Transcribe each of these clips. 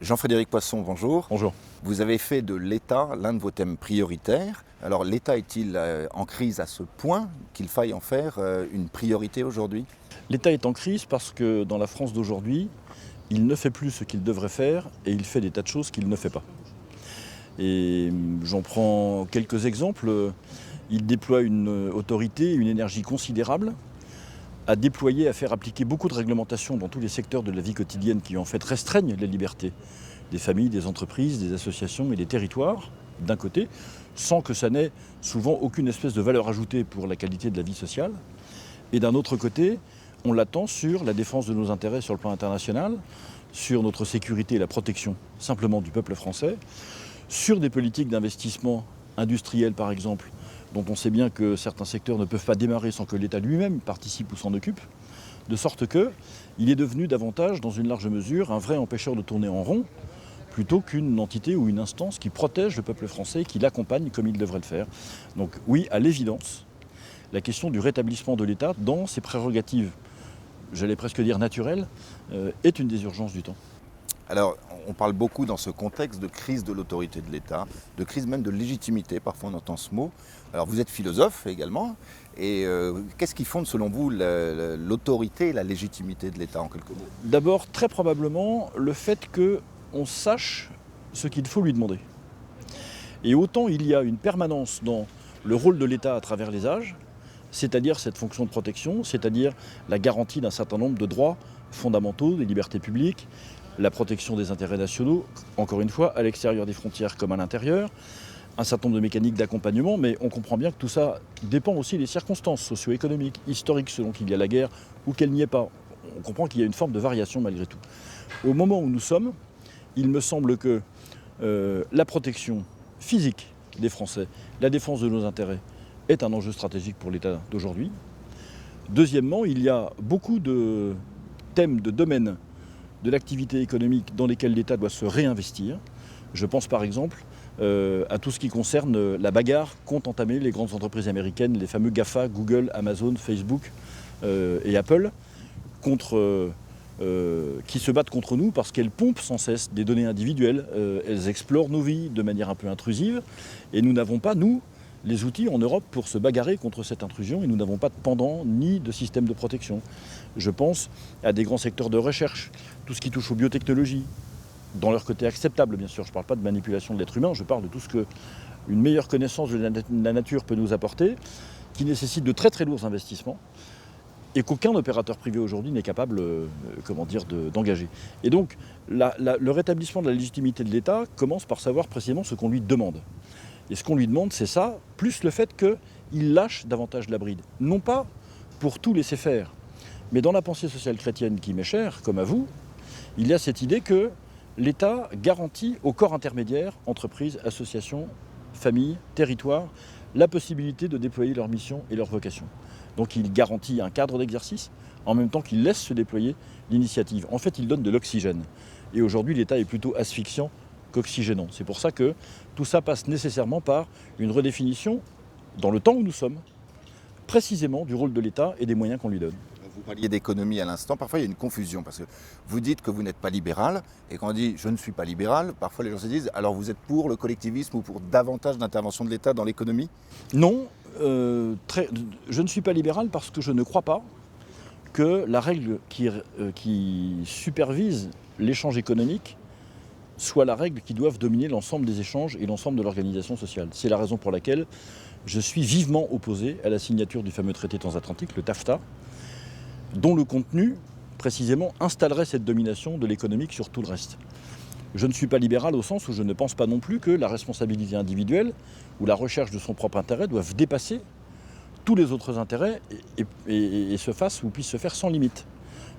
Jean-Frédéric Poisson, bonjour. Bonjour. Vous avez fait de l'État l'un de vos thèmes prioritaires. Alors l'État est-il en crise à ce point qu'il faille en faire une priorité aujourd'hui? L'État est en crise parce que dans la France d'aujourd'hui, il ne fait plus ce qu'il devrait faire et il fait des tas de choses qu'il ne fait pas. Et j'en prends quelques exemples. Il déploie une autorité, une énergie considérable à déployer, à faire appliquer beaucoup de réglementations dans tous les secteurs de la vie quotidienne qui en fait restreignent les libertés des familles, des entreprises, des associations et des territoires, d'un côté, sans que ça n'ait souvent aucune espèce de valeur ajoutée pour la qualité de la vie sociale. Et d'un autre côté, on l'attend sur la défense de nos intérêts sur le plan international, sur notre sécurité et la protection simplement du peuple français, sur des politiques d'investissement industriel par exemple, dont on sait bien que certains secteurs ne peuvent pas démarrer sans que l'État lui-même participe ou s'en occupe, de sorte qu'il est devenu davantage, dans une large mesure, un vrai empêcheur de tourner en rond, plutôt qu'une entité ou une instance qui protège le peuple français et qui l'accompagne comme il devrait le faire. Donc oui, à l'évidence, la question du rétablissement de l'État dans ses prérogatives, j'allais presque dire naturelles, est une des urgences du temps. Alors on parle beaucoup dans ce contexte de crise de l'autorité de l'État, de crise même de légitimité, parfois on entend ce mot. Alors vous êtes philosophe également, et qu'est-ce qui fonde selon vous l'autorité et la légitimité de l'État en quelques mots? D'abord, très probablement, le fait qu'on sache ce qu'il faut lui demander. Et autant il y a une permanence dans le rôle de l'État à travers les âges, c'est-à-dire cette fonction de protection, c'est-à-dire la garantie d'un certain nombre de droits fondamentaux, des libertés publiques, la protection des intérêts nationaux, encore une fois, à l'extérieur des frontières comme à l'intérieur, un certain nombre de mécaniques d'accompagnement, mais on comprend bien que tout ça dépend aussi des circonstances socio-économiques, historiques, selon qu'il y a la guerre ou qu'elle n'y ait pas. On comprend qu'il y a une forme de variation malgré tout. Au moment où nous sommes, il me semble que la protection physique des Français, la défense de nos intérêts, est un enjeu stratégique pour l'État d'aujourd'hui. Deuxièmement, il y a beaucoup de thèmes, de domaines de l'activité économique dans lesquels l'État doit se réinvestir. Je pense par exemple à tout ce qui concerne la bagarre qu'ont entamé les grandes entreprises américaines, les fameux GAFA, Google, Amazon, Facebook et Apple, qui se battent contre nous parce qu'elles pompent sans cesse des données individuelles, elles explorent nos vies de manière un peu intrusive, et nous n'avons pas, nous, les outils en Europe pour se bagarrer contre cette intrusion, et nous n'avons pas de pendant ni de système de protection. Je pense à des grands secteurs de recherche, tout ce qui touche aux biotechnologies, dans leur côté acceptable bien sûr. Je ne parle pas de manipulation de l'être humain, je parle de tout ce qu'une meilleure connaissance de la nature peut nous apporter, qui nécessite de très très lourds investissements, et qu'aucun opérateur privé aujourd'hui n'est capable d'engager. Et donc le rétablissement de la légitimité de l'État commence par savoir précisément ce qu'on lui demande. Et ce qu'on lui demande, c'est ça, plus le fait qu'il lâche davantage la bride. Non pas pour tout laisser faire, mais dans la pensée sociale chrétienne qui m'est chère, comme à vous, il y a cette idée que l'État garantit au corps intermédiaire, entreprises, associations, familles, territoires, la possibilité de déployer leur mission et leur vocation. Donc il garantit un cadre d'exercice, en même temps qu'il laisse se déployer l'initiative. En fait, il donne de l'oxygène. Et aujourd'hui, l'État est plutôt asphyxiant qu'oxygénant. C'est pour ça que tout ça passe nécessairement par une redéfinition, dans le temps où nous sommes, précisément du rôle de l'État et des moyens qu'on lui donne. Vous parliez d'économie à l'instant, parfois il y a une confusion, parce que vous dites que vous n'êtes pas libéral, et quand on dit « je ne suis pas libéral », parfois les gens se disent « alors vous êtes pour le collectivisme ou pour davantage d'intervention de l'État dans l'économie ?» Non, je ne suis pas libéral parce que je ne crois pas que la règle qui supervise l'échange économique soit la règle qui doive dominer l'ensemble des échanges et l'ensemble de l'organisation sociale. C'est la raison pour laquelle je suis vivement opposé à la signature du fameux traité transatlantique, le TAFTA, dont le contenu, précisément, installerait cette domination de l'économique sur tout le reste. Je ne suis pas libéral au sens où je ne pense pas non plus que la responsabilité individuelle ou la recherche de son propre intérêt doivent dépasser tous les autres intérêts et se fassent ou puissent se faire sans limite.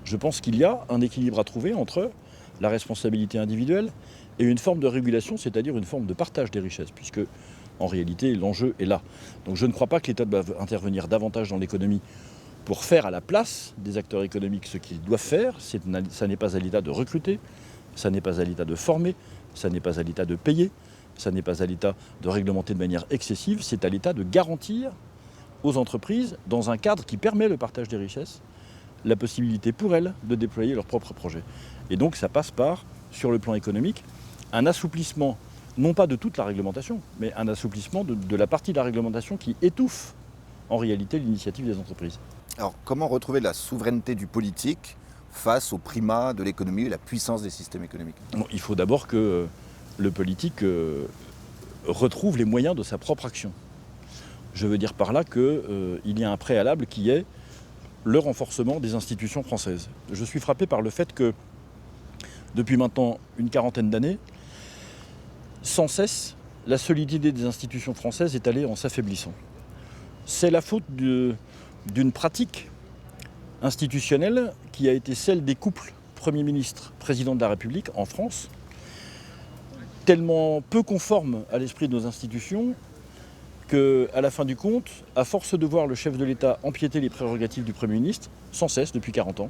Je pense qu'il y a un équilibre à trouver entre la responsabilité individuelle et une forme de régulation, c'est-à-dire une forme de partage des richesses, puisque en réalité l'enjeu est là. Donc je ne crois pas que l'État doive intervenir davantage dans l'économie pour faire à la place des acteurs économiques ce qu'ils doivent faire. Ça n'est pas à l'État de recruter, ça n'est pas à l'État de former, ça n'est pas à l'État de payer, ça n'est pas à l'État de réglementer de manière excessive, c'est à l'État de garantir aux entreprises, dans un cadre qui permet le partage des richesses, la possibilité pour elles de déployer leurs propres projets. Et donc ça passe par, sur le plan économique, un assouplissement, non pas de toute la réglementation, mais un assouplissement de la partie de la réglementation qui étouffe en réalité l'initiative des entreprises. Alors, comment retrouver la souveraineté du politique face au primat de l'économie et la puissance des systèmes économiques? Bon, il faut d'abord que le politique retrouve les moyens de sa propre action. Je veux dire par là qu'il y a un préalable qui est le renforcement des institutions françaises. Je suis frappé par le fait que, depuis maintenant une quarantaine d'années, sans cesse, la solidité des institutions françaises est allée en s'affaiblissant. C'est la faute d'une pratique institutionnelle qui a été celle des couples Premier ministre, Président de la République en France, tellement peu conforme à l'esprit de nos institutions qu'à la fin du compte, à force de voir le chef de l'État empiéter les prérogatives du Premier ministre, sans cesse depuis 40 ans,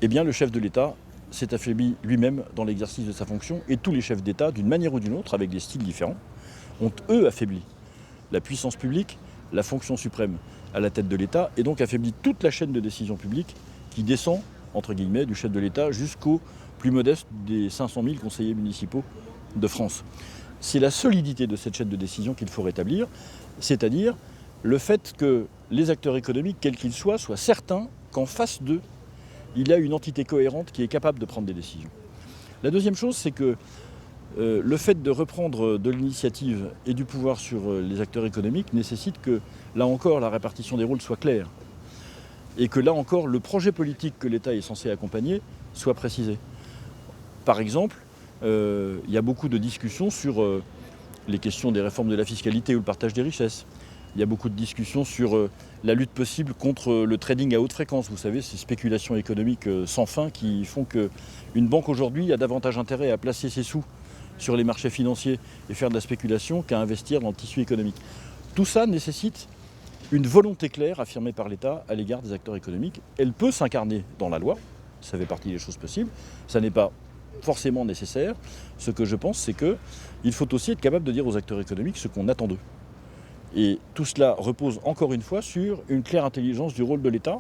eh bien le chef de l'État s'est affaibli lui-même dans l'exercice de sa fonction et tous les chefs d'État, d'une manière ou d'une autre, avec des styles différents, ont eux affaibli la puissance publique, la fonction suprême à la tête de l'État et donc affaibli toute la chaîne de décision publique qui descend, entre guillemets, du chef de l'État jusqu'au plus modeste des 500 000 conseillers municipaux de France. C'est la solidité de cette chaîne de décision qu'il faut rétablir, c'est-à-dire le fait que les acteurs économiques, quels qu'ils soient certains qu'en face d'eux, il y a une entité cohérente qui est capable de prendre des décisions. La deuxième chose, c'est que le fait de reprendre de l'initiative et du pouvoir sur les acteurs économiques nécessite que, là encore, la répartition des rôles soit claire. Et que, là encore, le projet politique que l'État est censé accompagner soit précisé. Par exemple, il y a beaucoup de discussions sur les questions des réformes de la fiscalité ou le partage des richesses. Il y a beaucoup de discussions sur la lutte possible contre le trading à haute fréquence. Vous savez, ces spéculations économiques sans fin qui font qu'une banque aujourd'hui a davantage intérêt à placer ses sous sur les marchés financiers et faire de la spéculation qu'à investir dans le tissu économique. Tout ça nécessite une volonté claire affirmée par l'État à l'égard des acteurs économiques. Elle peut s'incarner dans la loi, ça fait partie des choses possibles, ça n'est pas forcément nécessaire. Ce que je pense, c'est qu'il faut aussi être capable de dire aux acteurs économiques ce qu'on attend d'eux. Et tout cela repose encore une fois sur une claire intelligence du rôle de l'État,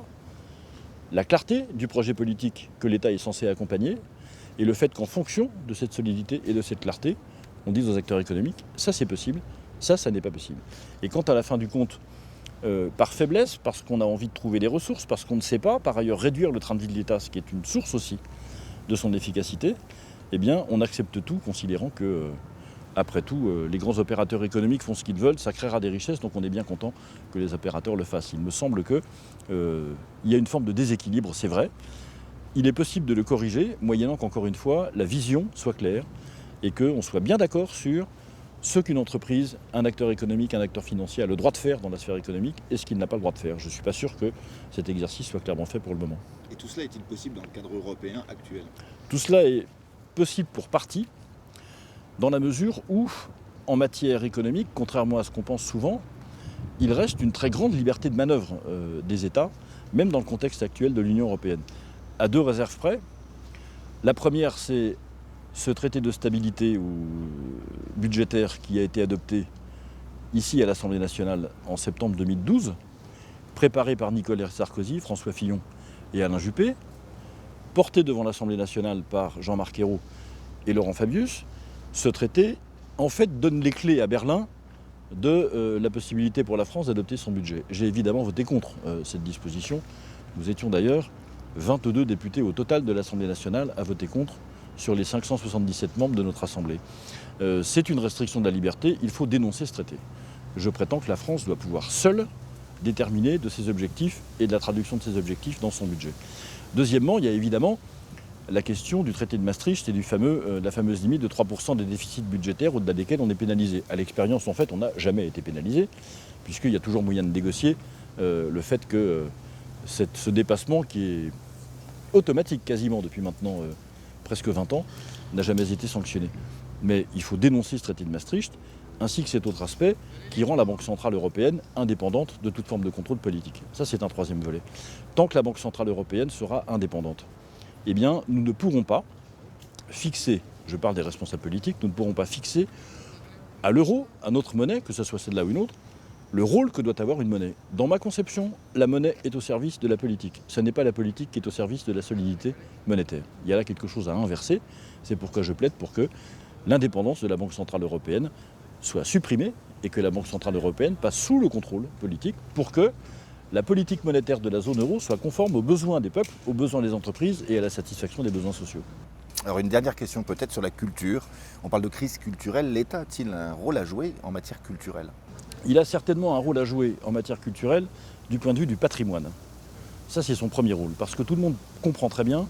la clarté du projet politique que l'État est censé accompagner, et le fait qu'en fonction de cette solidité et de cette clarté, on dise aux acteurs économiques, ça c'est possible, ça n'est pas possible. Et quand à la fin du compte, par faiblesse, parce qu'on a envie de trouver des ressources, parce qu'on ne sait pas, par ailleurs réduire le train de vie de l'État, ce qui est une source aussi de son efficacité, eh bien on accepte tout, considérant que après tout, les grands opérateurs économiques font ce qu'ils veulent, ça créera des richesses, donc on est bien content que les opérateurs le fassent. Il me semble qu'il y a une forme de déséquilibre, c'est vrai. Il est possible de le corriger, moyennant qu'encore une fois, la vision soit claire et qu'on soit bien d'accord sur ce qu'une entreprise, un acteur économique, un acteur financier a le droit de faire dans la sphère économique et ce qu'il n'a pas le droit de faire. Je ne suis pas sûr que cet exercice soit clairement fait pour le moment. Et tout cela est-il possible dans le cadre européen actuel? Tout cela est possible pour partie, dans la mesure où, en matière économique, contrairement à ce qu'on pense souvent, il reste une très grande liberté de manœuvre des États, même dans le contexte actuel de l'Union européenne. À deux réserves près. La première, c'est ce traité de stabilité budgétaire qui a été adopté ici à l'Assemblée nationale en septembre 2012, préparé par Nicolas Sarkozy, François Fillon et Alain Juppé, porté devant l'Assemblée nationale par Jean-Marc Ayrault et Laurent Fabius. Ce traité, en fait, donne les clés à Berlin de la possibilité pour la France d'adopter son budget. J'ai évidemment voté contre cette disposition. Nous étions d'ailleurs 22 députés au total de l'Assemblée nationale à voter contre sur les 577 membres de notre Assemblée. C'est une restriction de la liberté, il faut dénoncer ce traité. Je prétends que la France doit pouvoir seule déterminer de ses objectifs et de la traduction de ses objectifs dans son budget. Deuxièmement, il y a évidemment la question du traité de Maastricht et la fameuse limite de 3% des déficits budgétaires au-delà desquels on est pénalisé. À l'expérience, en fait, on n'a jamais été pénalisé, puisqu'il y a toujours moyen de négocier le fait que ce dépassement qui est automatique quasiment depuis maintenant presque 20 ans, n'a jamais été sanctionné. Mais il faut dénoncer ce traité de Maastricht, ainsi que cet autre aspect qui rend la Banque Centrale Européenne indépendante de toute forme de contrôle politique. Ça, c'est un troisième volet. Tant que la Banque Centrale Européenne sera indépendante, eh bien, nous ne pourrons pas fixer, je parle des responsables politiques, nous ne pourrons pas fixer à l'euro, à notre monnaie, que ce soit celle-là ou une autre, le rôle que doit avoir une monnaie. Dans ma conception, la monnaie est au service de la politique. Ce n'est pas la politique qui est au service de la solidité monétaire. Il y a là quelque chose à inverser. C'est pourquoi je plaide pour que l'indépendance de la Banque Centrale Européenne soit supprimée et que la Banque Centrale Européenne passe sous le contrôle politique pour que la politique monétaire de la zone euro soit conforme aux besoins des peuples, aux besoins des entreprises et à la satisfaction des besoins sociaux. Alors une dernière question peut-être sur la culture. On parle de crise culturelle. L'État a-t-il un rôle à jouer en matière culturelle ? Il a certainement un rôle à jouer en matière culturelle du point de vue du patrimoine. Ça, c'est son premier rôle, parce que tout le monde comprend très bien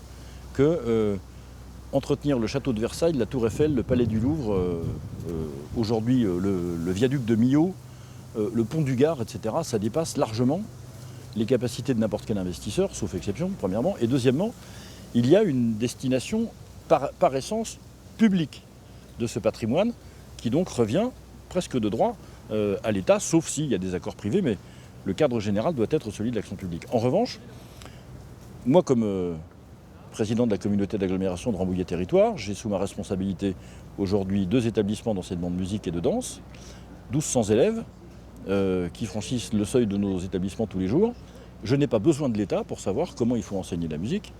que entretenir le château de Versailles, la tour Eiffel, le palais du Louvre, aujourd'hui le viaduc de Millau, le pont du Gard, etc., ça dépasse largement les capacités de n'importe quel investisseur, sauf exception, premièrement. Et deuxièmement, il y a une destination par essence publique de ce patrimoine qui donc revient presque de droit à l'État, sauf s'il y a des accords privés, mais le cadre général doit être celui de l'action publique. En revanche, moi comme président de la communauté d'agglomération de Rambouillet Territoire, j'ai sous ma responsabilité aujourd'hui 2 établissements d'enseignement de musique et de danse, 1200 élèves qui franchissent le seuil de nos établissements tous les jours. Je n'ai pas besoin de l'État pour savoir comment il faut enseigner la musique,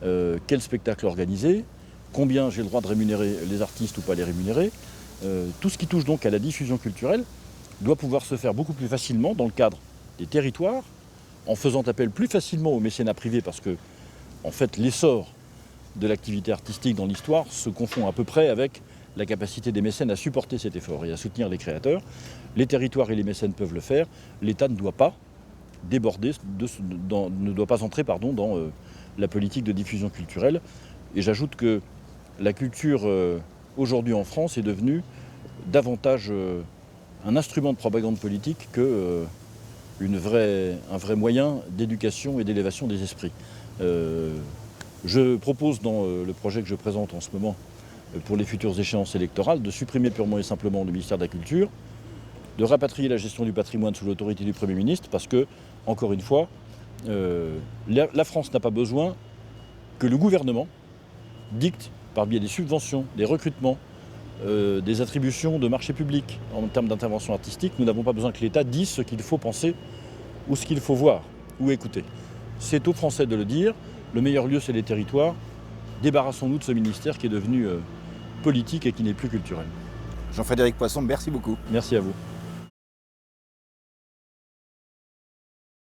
quel spectacle organiser, combien j'ai le droit de rémunérer les artistes ou pas les rémunérer. Tout ce qui touche donc à la diffusion culturelle doit pouvoir se faire beaucoup plus facilement dans le cadre des territoires, en faisant appel plus facilement au mécénat privé, parce que en fait, l'essor de l'activité artistique dans l'histoire se confond à peu près avec la capacité des mécènes à supporter cet effort et à soutenir les créateurs. Les territoires et les mécènes peuvent le faire. L'État ne doit pas déborder, ne doit pas entrer dans la politique de diffusion culturelle. Et j'ajoute que la culture aujourd'hui en France est devenue davantage un instrument de propagande politique que un vrai moyen d'éducation et d'élévation des esprits. Je propose dans le projet que je présente en ce moment pour les futures échéances électorales de supprimer purement et simplement le ministère de la Culture, de rapatrier la gestion du patrimoine sous l'autorité du Premier ministre, parce que, encore une fois, la France n'a pas besoin que le gouvernement dicte, par biais des subventions, des recrutements, des attributions de marchés publics en termes d'intervention artistique. Nous n'avons pas besoin que l'État dise ce qu'il faut penser ou ce qu'il faut voir ou écouter. C'est aux Français de le dire. Le meilleur lieu, c'est les territoires. Débarrassons-nous de ce ministère qui est devenu politique et qui n'est plus culturel. Jean-Frédéric Poisson, merci beaucoup. Merci à vous.